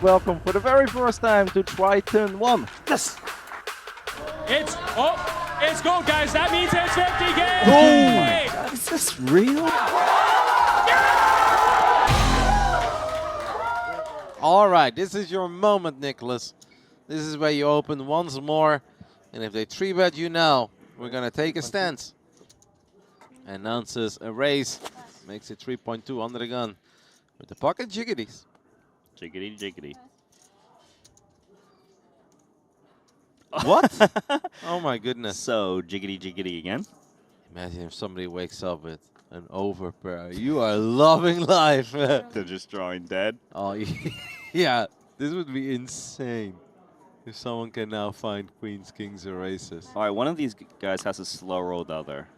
welcome for the very first time to Triton One. Yes! It's gold, guys. That means it's 50 games. Oh my God, is this real? All right, this is your moment, Nicholas. This is where you open once more. And if they 3-bet you now, we're going to take a stance. Announces a raise. Makes it 3.2 under the gun. With the pocket jiggities. Jiggity, jiggity. What? Oh my goodness. So, jiggity, jiggity again. Imagine if somebody wakes up with an overpair. You are loving life. They're just drawing dead. Oh, yeah. This would be insane. If someone can now find queens, kings, or aces. All right, one of these guys has to slow roll the other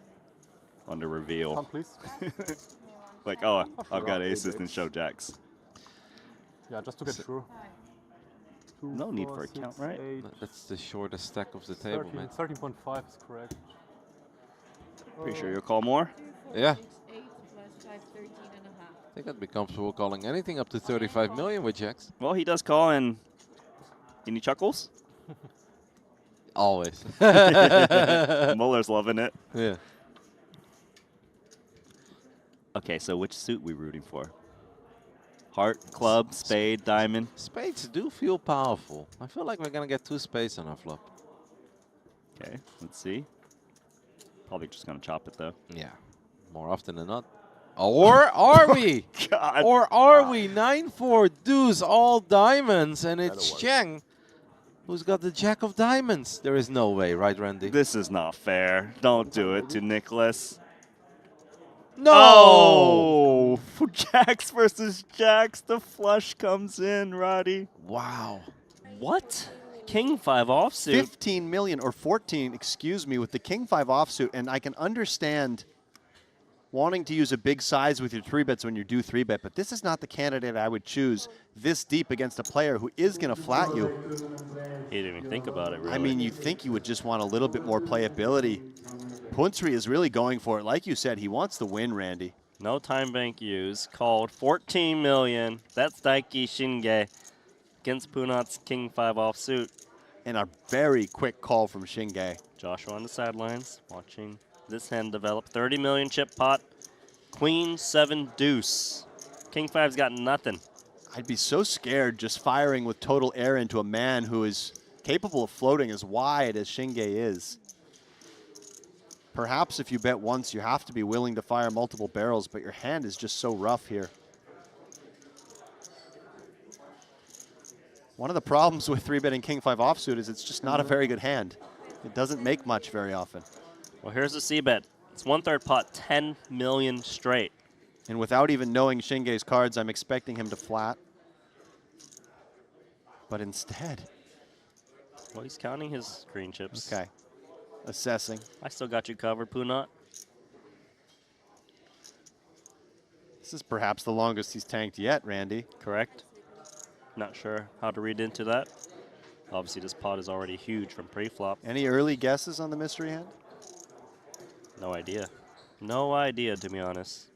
on the reveal. Count, please. Like, oh, I've got aces and show jacks. Yeah, just to get through. No need for a count, right? That's the shortest stack of the table, man. 13.5 is correct. Pretty sure you'll call more? Yeah. 8 plus 5, 13 and a half. I think I'd be comfortable calling anything up to 35 million with jacks. Well, he does call, and any chuckles? Always. Muller's loving it. Yeah. Okay, so which suit we rooting for? Heart, club, spade, diamond. Spades do feel powerful. I feel like we're going to get 2 spades on our flop. Okay, let's see. Probably just going to chop it, though. Yeah. More often than not. Or are we? God. Or are we 9-4 deuce all diamonds and it's Cheng who's got the jack of diamonds? There is no way, right, Randy? This is not fair. Don't do it to Nicholas. No! Oh! Jacks versus jacks. The flush comes in, Roddy. Wow. What? King 5 offsuit. 15 million or 14, excuse me, with the king 5 offsuit, and I can understand wanting to use a big size with your 3-bets when you do 3-bet, but this is not the candidate I would choose this deep against a player who is going to flat you. He didn't even think about it, really. I mean, you think you would just want a little bit more playability. Punsri is really going for it. Like you said, he wants the win, Randy. No time bank used. Called 14 million. That's Daiki Shinge against Punat's king 5 offsuit. And a very quick call from Shinge. Joshua on the sidelines watching this hand develop. 30 million chip pot. Queen 7 deuce. King 5's got nothing. I'd be so scared just firing with total air into a man who is capable of floating as wide as Shinge is. Perhaps if you bet once, you have to be willing to fire multiple barrels, but your hand is just so rough here. One of the problems with 3-betting king 5 offsuit is it's just not a very good hand. It doesn't make much very often. Well, here's the C-bet. It's 1/3 pot, 10 million straight. And without even knowing Shinge's cards, I'm expecting him to flat. But instead... Well, he's counting his green chips. Okay. Assessing. I still got you covered, Punat. This is perhaps the longest he's tanked yet, Randy. Correct. Not sure how to read into that. Obviously, this pot is already huge from pre-flop. Any early guesses on the mystery hand? No idea. No idea, to be honest.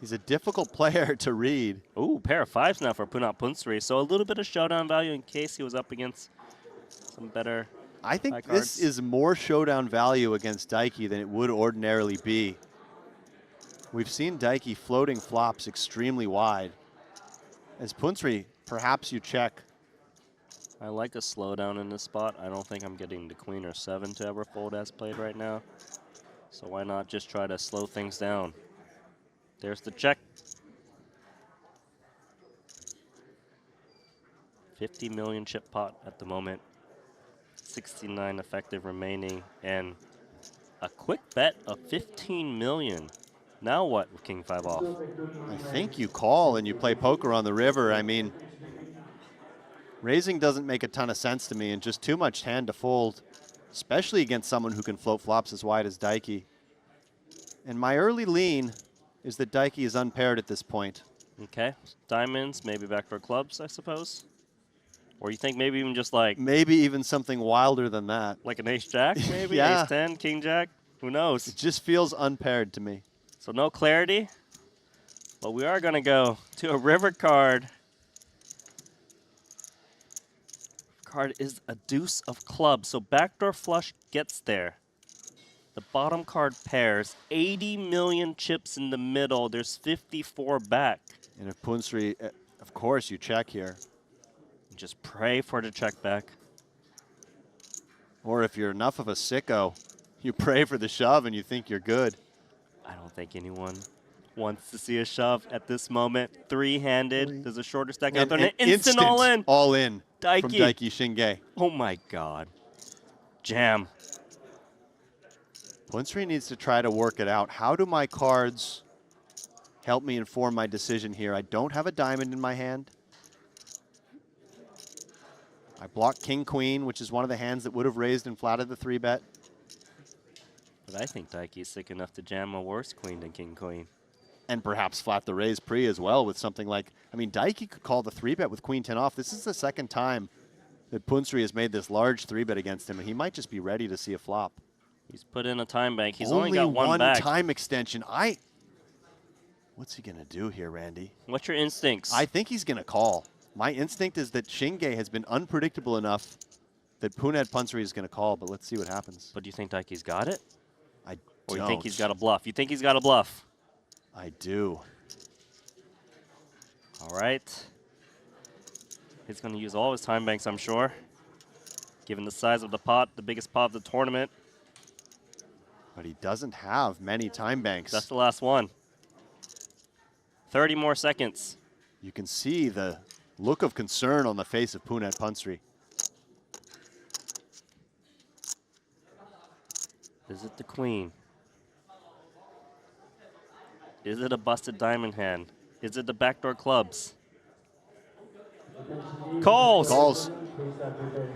He's a difficult player to read. Ooh, pair of 5s now for Punat Punsri. So a little bit of showdown value in case he was up against some better I think high this cards. is more showdown value against Daiki than it would ordinarily be. We've seen Daiki floating flops extremely wide. As Punsri, perhaps you check. I like a slowdown in this spot. I don't think I'm getting the queen or 7 to ever fold as played right now. So why not just try to slow things down? There's the check. 50 million chip pot at the moment. 69 effective remaining. And a quick bet of 15 million. Now what with king 5 off? I think you call and you play poker on the river. I mean, raising doesn't make a ton of sense to me, and just too much hand to fold, especially against someone who can float flops as wide as Daiki. And my early lean is that Daiki is unpaired at this point. Okay, diamonds, maybe backdoor clubs, I suppose. Or you think maybe even just like... Maybe even something wilder than that. Like an ace-jack, maybe? Yeah. Ace-10, king-jack? Who knows? It just feels unpaired to me. So no clarity. But we are going to go to a river card. card is a deuce of clubs, so backdoor flush gets there. The bottom card pairs, 80 million chips in the middle. There's 54 back. And if Punsri, of course, you check here. Just pray for the check back. Or if you're enough of a sicko, you pray for the shove and you think you're good. I don't think anyone wants to see a shove at this moment. Three-handed. There's a shorter stack out there. And an instant all-in. All-in Daiki. from Daiki Shinge. Oh, my God. Jam. Punsri needs to try to work it out. How do my cards help me inform my decision here? I don't have a diamond in my hand. I block King-Queen, which is one of the hands that would have raised and flatted the 3-bet. But I think Daiki is sick enough to jam a worse queen than King-Queen. And perhaps flat the raise pre as well with something like, I mean, Daiki could call the 3-bet with Queen-10 off. This is the second time that Punsri has made this large 3-bet against him, and he might just be ready to see a flop. He's put in a time bank. He's only got one back. Time extension. What's he going to do here, Randy? What's your instincts? I think he's going to call. My instinct is that Shinge has been unpredictable enough that Punad Punsri is going to call, but let's see what happens. But do you think Daiki's got it? I Or don't. you think he's got a bluff? You think he's got a bluff? I do. All right. He's going to use all his time banks, I'm sure. Given the size of the pot, the biggest pot of the tournament. But he doesn't have many time banks. That's the last one. 30 more seconds. You can see the look of concern on the face of Punad Punsri. Is it the queen? Is it a busted diamond hand? Is it the backdoor clubs? Calls. Calls.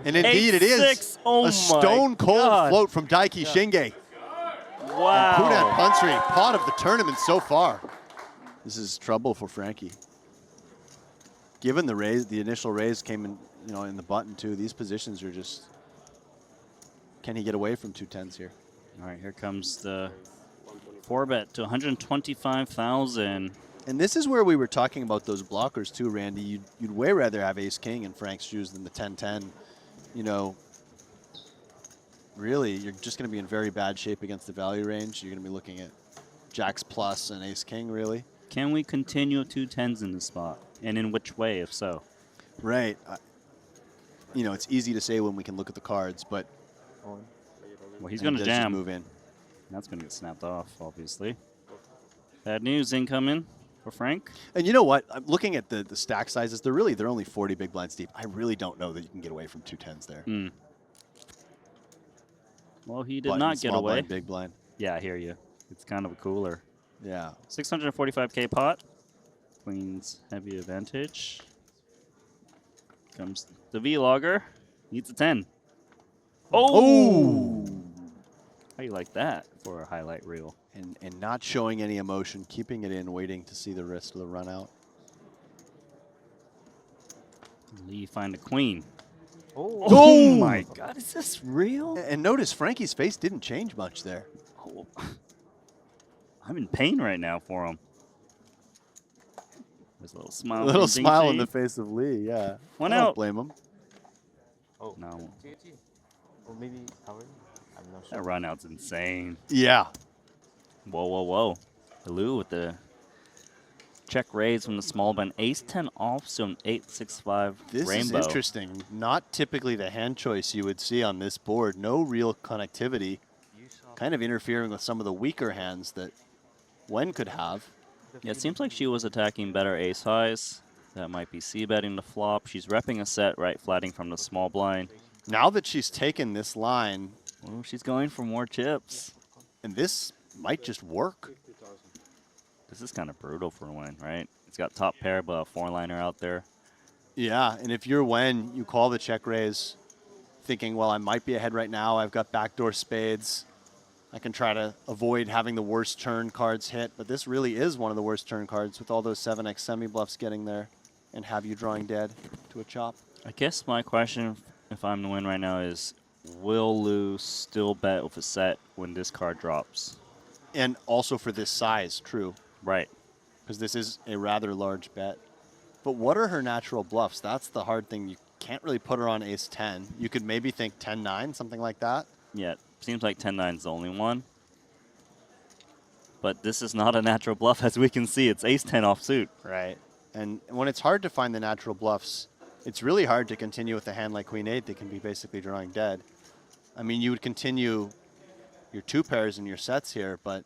And indeed it is. 8-6. Oh a stone cold God. float from Daiki Shinge. Wow. Punad Punsri, pot of the tournament so far. This is trouble for Frankie. Given the raise, the initial raise came in, in the button too. These positions are just. Can he get away from 210s here? All right, here comes the 4-bet to 125,000. And this is where we were talking about those blockers too, Randy. You'd way rather have Ace-King in Frank's shoes than the 10-10. Really, you're just going to be in very bad shape against the value range. You're going to be looking at Jacks plus and Ace-King, really. Can we continue 210s in this spot? And in which way, if so? Right. It's easy to say when we can look at the cards, but Well, he's going to does just jam. move in. That's going to get snapped off, obviously. Bad news incoming for Frank. And you know what? I'm looking at the stack sizes. They're only 40 big blinds deep. I really don't know that you can get away from 210s there. Mm. Well, he did Button, not get small away. blind, big blind. Yeah, I hear you. It's kind of a cooler. Yeah. 645K pot. Queen's heavy advantage. Comes the V-logger. Needs a 10. Oh! How you like that for a highlight reel? And not showing any emotion, keeping it in, waiting to see the rest of the run out. Lee find a queen. Oh my God, is this real? And notice Frankie's face didn't change much there. Oh. I'm in pain right now for him. There's a little smile. A little from smile Ding on the Chi. face of Lee, yeah. One I don't out. blame him. No, Or maybe Howard? I'm not sure. that run out's insane. Yeah. Whoa, whoa, whoa. Lou with the check raise from the small blind. Ace-10 off, so an 8-6-5 This rainbow. is interesting. Not typically the hand choice you would see on this board. No real connectivity. Kind of interfering with some of the weaker hands that Wen could have. Yeah, it seems like she was attacking better ace highs. That might be c-betting the flop. She's repping a set, right, flatting from the small blind. Now that she's taken this line, Oh, she's going for more chips. and this might just work. This is kind of brutal for Wen, right? It's got top pair, but a 4-liner out there. Yeah, and if you're Wen, you call the check raise, thinking, well, I might be ahead right now. I've got backdoor spades. I can try to avoid having the worst turn cards hit, but this really is one of the worst turn cards with all those 7x semi-bluffs getting there and have you drawing dead to a chop. I guess my question, if I'm the win right now, is will Lou still bet with a set when this card drops? And also for this size, true, Right. because this is a rather large bet. But what are her natural bluffs? That's the hard thing. You can't really put her on ace 10. You could maybe think 10-9, something like that. Yeah, seems like 10-9's the only one. But this is not a natural bluff, as we can see. It's ace-10 offsuit. Right. And when it's hard to find the natural bluffs, it's really hard to continue with a hand like queen 8 that can be basically drawing dead. I mean, you would continue your 2 pairs and your sets here, but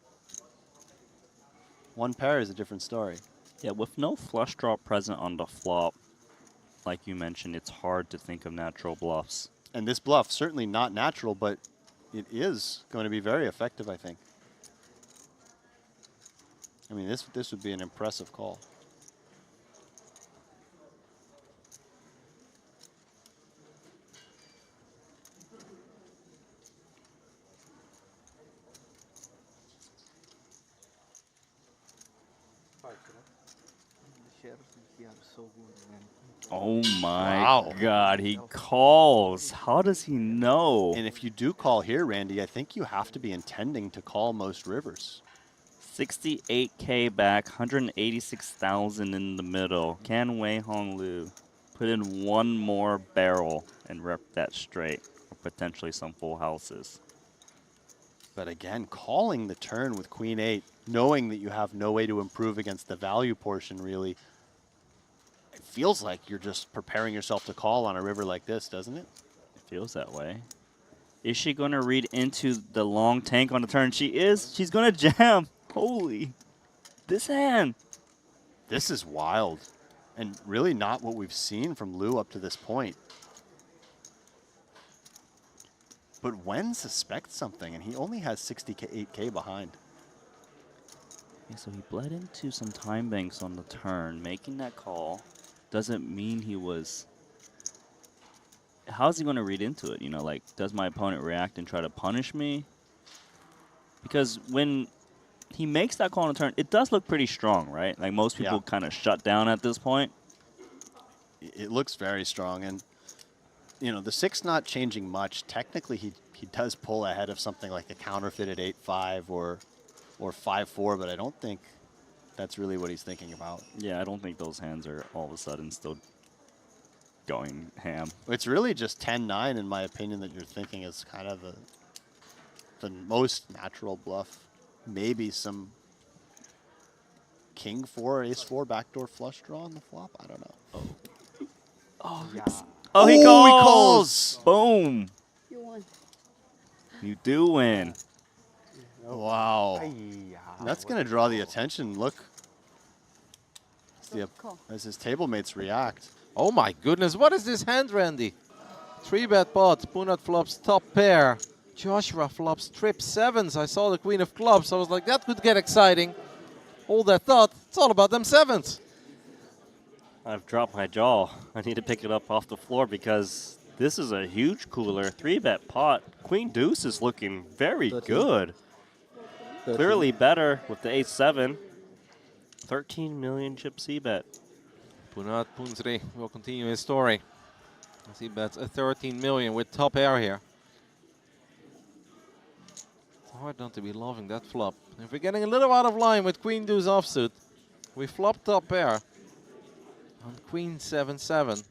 1 pair is a different story. Yeah, with no flush draw present on the flop, like you mentioned, it's hard to think of natural bluffs. And this bluff, certainly not natural, but it is going to be very effective, I think. I mean, this would be an impressive call. Oh my Wow. God, he calls. How does he know? And if you do call here, Randy, I think you have to be intending to call most rivers. 68K back, 186,000 in the middle. Can Wei Hong Lu put in one more barrel and rep that straight, or potentially some full houses? But again, calling the turn with queen 8, knowing that you have no way to improve against the value portion, really, it feels like you're just preparing yourself to call on a river like this, doesn't it? It feels that way. Is she going to read into the long tank on the turn? She is. She's going to jam. Holy. This hand. This is wild, and really not what we've seen from Lou up to this point. But Wen suspects something, and he only has 68K behind. Okay, so he bled into some time banks on the turn. Making that call doesn't mean he was... How's he going to read into it? You know, like, does my opponent react and try to punish me? Because when he makes that call on the turn, it does look pretty strong, right? Like, most people kind of shut down at this point. It looks very strong, and you know, the 6 not changing much. Technically, he does pull ahead of something like a counterfeit at 8-5 or 5-4, but I don't think that's really what he's thinking about. Yeah, I don't think those hands are all of a sudden still going ham. It's really just 10-9, in my opinion, that you're thinking is kind of the most natural bluff. Maybe some king 4, ace 4 backdoor flush draw on the flop. I don't know. Oh, he calls! calls! Boom! You won. You do win. Wow. That's going to draw the attention. Look. As his table mates react. Oh my goodness, what is this hand, Randy? 3-bet pot, Punat flops top pair. Joshua flops trip 7s. I saw the queen of clubs. I was like, that could get exciting. Hold that thought. It's all about them 7s. I've dropped my jaw. I need to pick it up off the floor because this is a huge cooler. 3-bet pot. Queen deuce is looking very good. Clearly better with the ace-7. 13 million chip C-bet. Punat Punsri will continue his story. As he bets a 13 million with top pair here. It's hard not to be loving that flop. If we're getting a little out of line with queen deuce offsuit, we flop top pair on queen 7-7.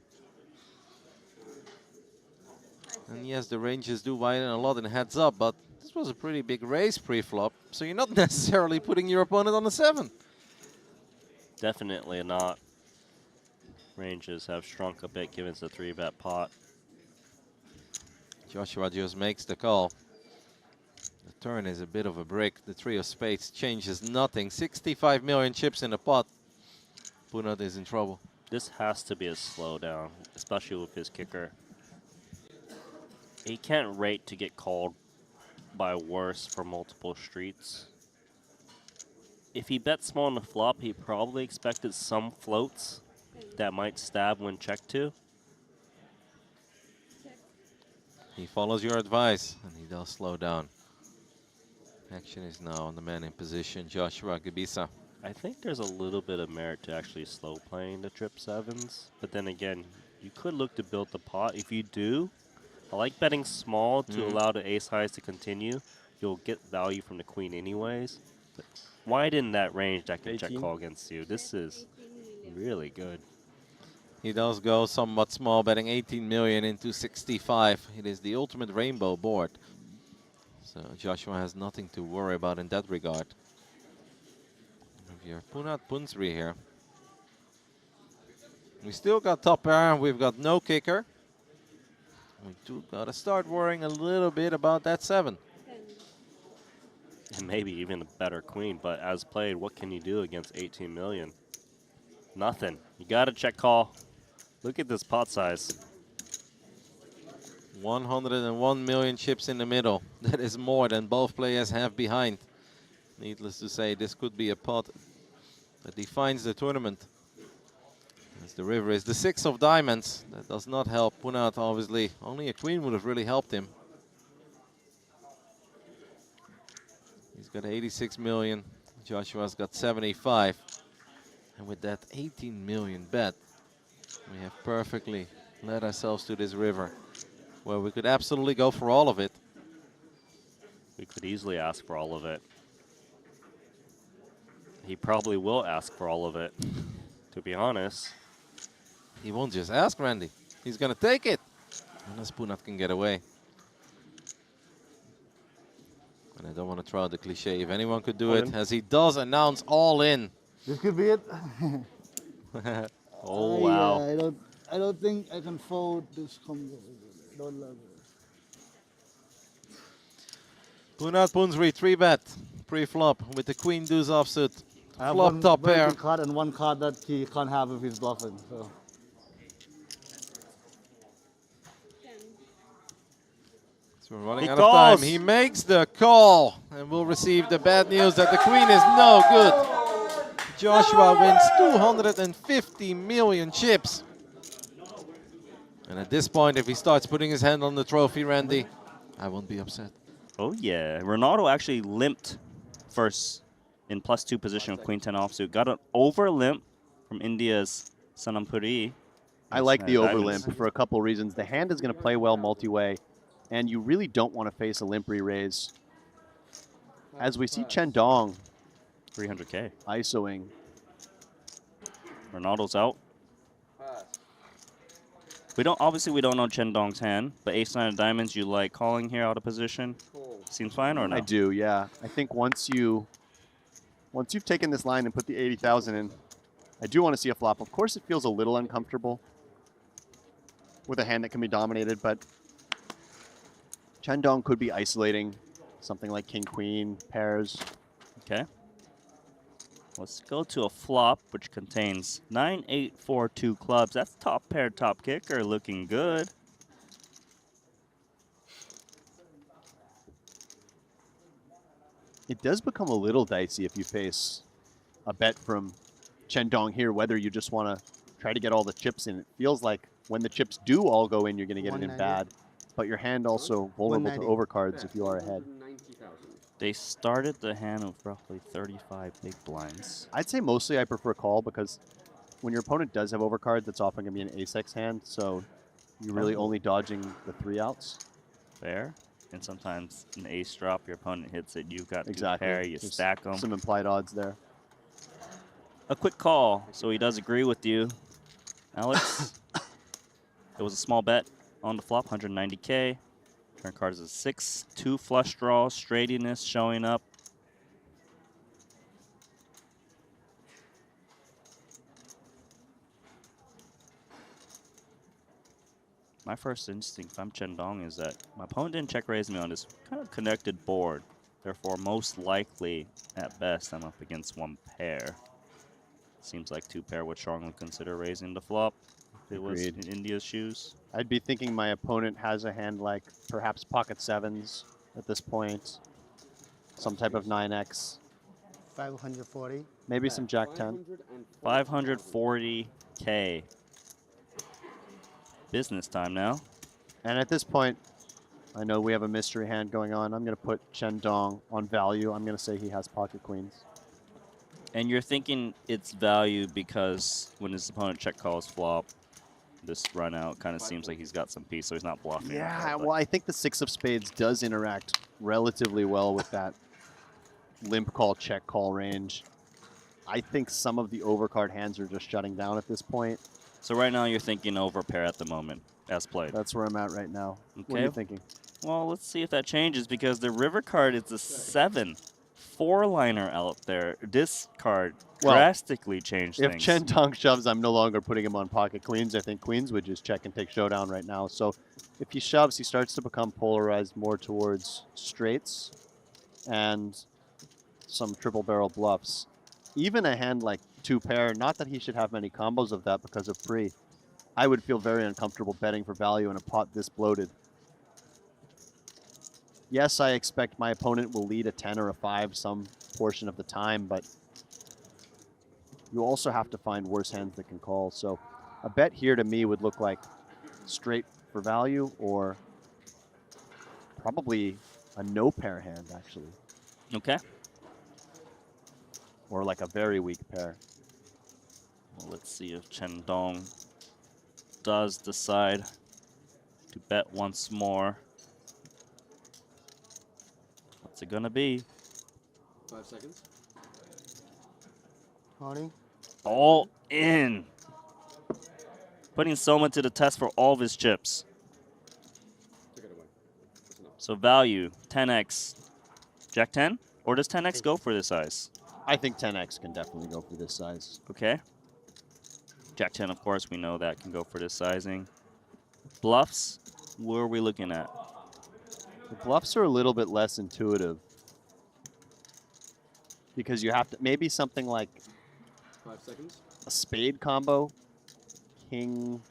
And yes, the ranges do widen a lot in heads up, but this was a pretty big raise pre-flop, so you're not necessarily putting your opponent on a 7. Definitely not. Ranges have shrunk a bit given it's a 3-bet pot. Joshua just makes the call. The turn is a bit of a brick. The 3 of spades changes nothing. 65 million chips in the pot. Punat is in trouble. This has to be a slowdown, especially with his kicker. He can't rate to get called by worse for multiple streets. If he bet small on the flop, he probably expected some floats that might stab when checked to. He follows your advice, and he does slow down. Action is now on the man in position, Joshua Gabisa. I think there's a little bit of merit to actually slow playing the trip 7s. But then again, you could look to build the pot. If you do, I like betting small to allow the ace highs to continue. You'll get value from the queen anyways. But widen that range that can check call against you. This is really good. He does go somewhat small, betting 18 million into 65. It is the ultimate rainbow board. So Joshua has nothing to worry about in that regard. We have Punat Punsri here. We still got top pair, we've got no kicker. We do gotta start worrying a little bit about that 7. And maybe even a better queen, but as played, what can you do against 18 million? Nothing. You gotta check call. Look at this pot size. 101 million chips in the middle. That is more than both players have behind. Needless to say, this could be a pot that defines the tournament. As the river is the 6 of diamonds. That does not help Punat, obviously. Only a queen would have really helped him. He's got 86 million. Joshua's got 75. And with that 18 million bet, we have perfectly led ourselves to this river, where we could absolutely go for all of it. We could easily ask for all of it. He probably will ask for all of it, to be honest. He won't just ask, Randy. He's going to take it. Unless Punat can get away. And I don't want to throw out the cliche. If anyone could do it, as he does announce all in. This could be it. Oh, wow. I don't think I can fold this combo. Don't love it. Punat Punsri 3-bet pre-flop with the queen deuce offsuit. I have Flop one top pair. breaking card and one card that he can't have if he's bluffing. So. So we're running He out of time. calls. He makes the call and will receive the bad news that the queen is no good. Joshua wins 250 million chips. And at this point, if he starts putting his hand on the trophy, Randy, I won't be upset. Oh, yeah. Ronaldo actually limped first in +2 position with Queen 10 offsuit. Got an over limp from India's Sanampuri. I like the over Diamonds. limp for a couple reasons. The hand is going to play well multi-way, and you really don't want to face a limp re-raise. As we see Chen Dong 300K. ISOing. Ronaldo's out. Obviously we don't know Chen Dong's hand, but ace-9 of diamonds, you like calling here out of position? Seems fine or no? I do, yeah. I think once you've taken this line and put the 80,000 in, I do want to see a flop. Of course, it feels a little uncomfortable with a hand that can be dominated, but Chen Dong could be isolating something like king-queen, pairs. Okay. Let's go to a flop, which contains 9, 8, 4, 2 clubs. That's top pair, top kicker, looking good. It does become a little dicey if you face a bet from Chen Dong here, whether you just want to try to get all the chips in. It feels like when the chips do all go in, you're going to get it in bad. But your hand also vulnerable to overcards if you are ahead. They started the hand with roughly 35 big blinds. I'd say mostly I prefer call because when your opponent does have overcards, it's often going to be an ace-x hand, so you're really only dodging the 3 outs. Fair. And sometimes an ace drop, your opponent hits it, you've got Exactly. 2 pair, you There's stack them. some implied odds there. A quick call, so he does agree with you. Alex, it was a small bet on the flop, 190K. Turn card is a 6, 2 flush draws, straightiness showing up. My first instinct, if I'm Chen Dong, is that my opponent didn't check raise me on this kind of connected board. Therefore, most likely, at best, I'm up against 1 pair. Seems like 2 pair would strongly consider raising the flop if it was in India's shoes. I'd be thinking my opponent has a hand like perhaps pocket 7s at this point. Some type of 9x. 540. Maybe some jack 10. 540K. Business time now. And at this point, I know we have a mystery hand going on. I'm going to put Chen Dong on value. I'm going to say he has pocket queens. And you're thinking it's value because when his opponent check calls flop, this run out kind of seems like he's got some piece, so he's not bluffing. Yeah, well, I think the 6 of spades does interact relatively well with that limp call, check call range. I think some of the overcard hands are just shutting down at this point. So right now you're thinking over pair at the moment, as played. That's where I'm at right now. What are Okay. you thinking? Well, let's see if that changes because the river card is a 7. 4-liner out there. This card Well, drastically changed If things. Chen Tong shoves, I'm no longer putting him on pocket queens. I think queens would just check and take showdown right now. So if he shoves, he starts to become polarized more towards straights and some triple barrel bluffs. Even a hand like 2-pair, not that he should have many combos of that because of pre. I would feel very uncomfortable betting for value in a pot this bloated. Yes, I expect my opponent will lead a 10 or a 5 some portion of the time, but you also have to find worse hands that can call. So a bet here to me would look like straight for value or probably a no pair hand, actually. Okay. Or like a very weak pair. Well, let's see if Chen Dong does decide to bet once more. What's it gonna be? 5 seconds. Honey? All in. Putting Soma to the test for all of his chips. So value, 10x. Jack 10? Or does 10x go for this size? I think 10x can definitely go for this size. Okay. Jack 10, of course, we know that can go for this sizing. Bluffs, where are we looking at? The bluffs are a little bit less intuitive. Because you have to, maybe something like 5 seconds. a spade combo, king,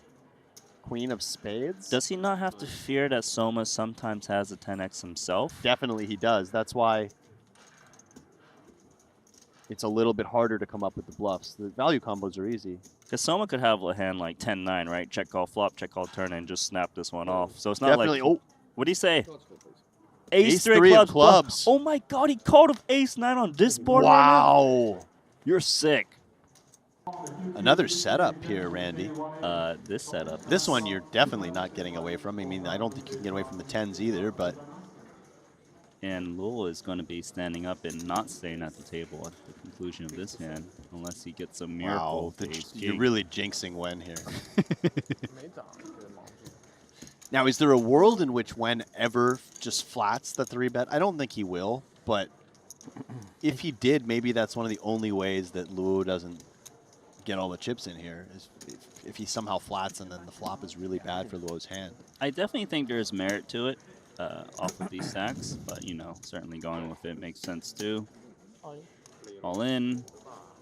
queen of spades. Does he not have to fear that Soma sometimes has a 10x himself? Definitely he does. That's why it's a little bit harder to come up with the bluffs. The value combos are easy. Because Soma could have a hand like 10-9, right? Check call flop, check call turn, and just snap this one off. So it's not Definitely. like... Oh, What do you say? Ace Straight three of clubs. clubs. Oh my god, he called of ace-9 on this board right wow. now? You're sick. Another setup here, Randy. This setup. This one you're definitely not getting away from. I mean, I don't think you can get away from the 10s either, but... And Lowell is going to be standing up and not staying at the table at the conclusion of this hand, unless he gets a miracle. Wow, with ace you're king. really jinxing Wen here. Now, is there a world in which Wen ever just flats the 3-bet? I don't think he will, but if he did, maybe that's one of the only ways that Luo doesn't get all the chips in here, is if he somehow flats and then the flop is really bad for Luo's hand. I definitely think there's merit to it off of these stacks, but, you know, certainly going with it makes sense too. All in.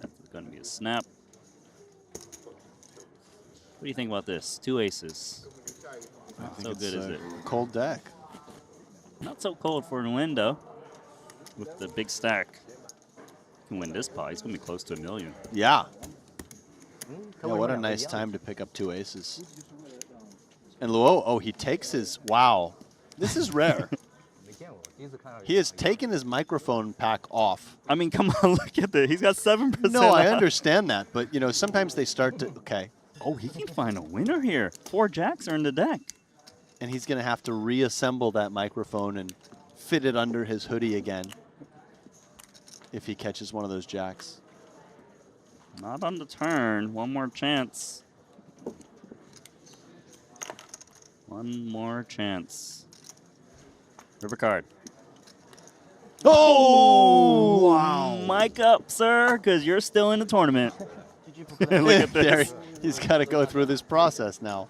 That's going to be a snap. What do you think about this? 2 aces. Not so good, is it? Cold deck. Not so cold for a window. With the big stack. You can win this pot. He's going to be close to $1 million. Yeah. Yeah, what a nice time to pick up 2 aces. And Luo, oh, he takes his, wow. This is rare. He has taken his microphone pack off. I mean, come on, look at that. He's got 7%. No, I understand that, but, you know, sometimes they start to, okay. Oh, he can find a winner here. 4 jacks are in the deck. And he's going to have to reassemble that microphone and fit it under his hoodie again if he catches one of those jacks. Not on the turn. One more chance. One more chance. River card. Oh! Wow. Mic up, sir, because you're still in the tournament. Look at There this. he's got to go through this process now.